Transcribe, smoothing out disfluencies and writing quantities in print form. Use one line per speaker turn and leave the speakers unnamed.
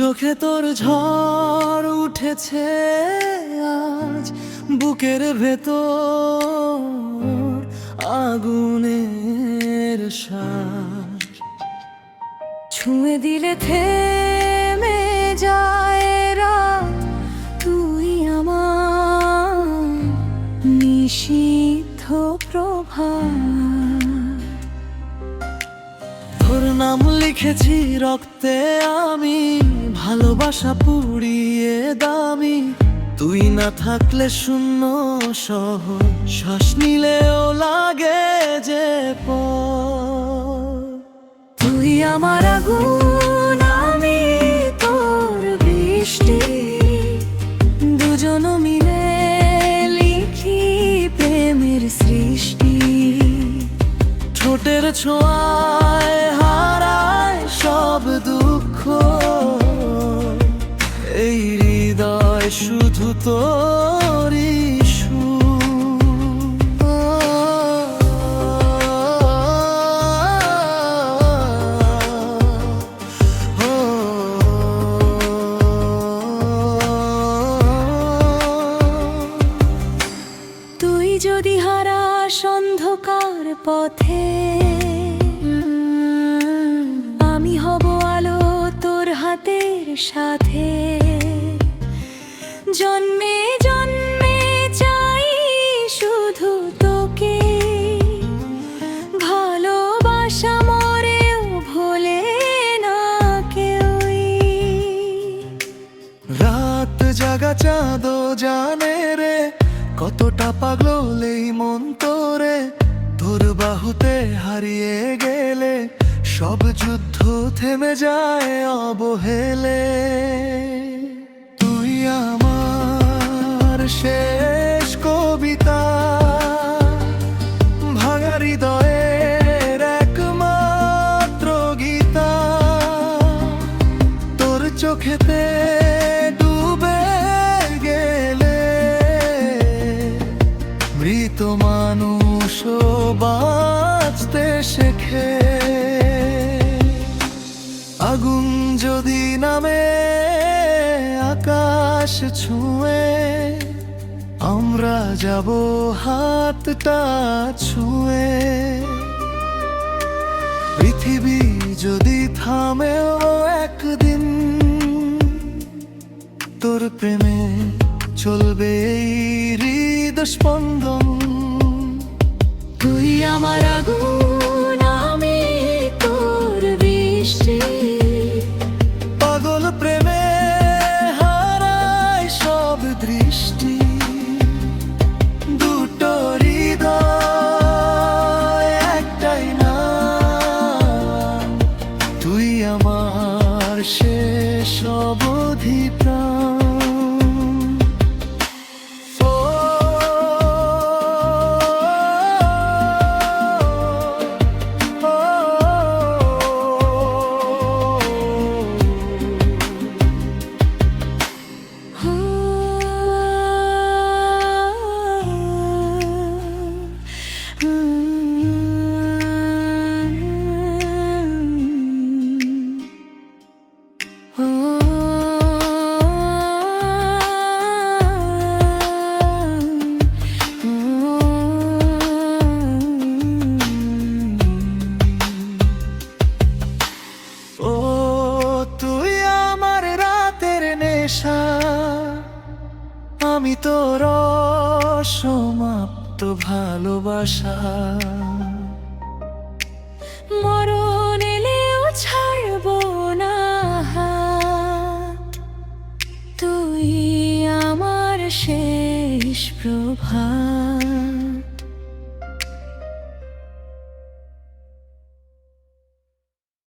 চোখে তোর ঝড় উঠেছে আজ, বুকের ভেতর আগুনের শ্বাস।
ছুঁয়ে দিলে থেমে যায় রাত, তুই আমার নিষিদ্ধ প্রভাত।
তোর নাম লিখেছি রক্তে আমি, ভালোবাসা পুড়িয়ে দামি। তুই না থাকলে শূন্য শহর, শ্বাস নিলেও লাগে যে পর।
তুই আমার আগুন, আমি তোর বৃষ্টি, দুজন মিলে লিখি প্রেমের সৃষ্টি।
ঠোঁটের ছোঁয়ায় হারায় সব দুঃখ, এই হৃদয় শুধু তোরই
তুই যদি হারাস অন্ধকার পথে, আমি হব আলো তোর হাতের সাথে। জন্মে জন্মে চাই শুধু তোকে, ভালোবাসা মরেও ভোলে না কেউই।
রাত জাগা চাঁদও জানে রে, কতটা পাগল এই মন তোরে। তোর বাহুতে হারিয়ে গেলে সব যুদ্ধ থেমে যায় অবহেলে। তুই আমার শেষ কবিতা, ভাঙা হৃদয়ের একমাত্র গীতা। তোর চোখেতে ডুবে গেলে মৃত মানুষও বাঁচতে শেখে। আগুন যদি নামে আকাশ ছুঁয়ে, আমরা যাব হাতটা ছুঁয়ে। পৃথিবী যদি থামেও একদিন, তোর প্রেমে চলবে এই হৃদস্পন্দন।
তুই আমার আগুন, আমি তোর বৃষ্টি,
পাগল প্রেমে হারায় সব দৃষ্টি। দুটো হৃদয় একটাই না, তুই আমার শেষ অবধি প্রাণ। আমি তোর সমাপ্ত ভালোবাসা,
মরণ এলেও ছাড়ব না হাত। তুই আমার শেষ প্রভাত।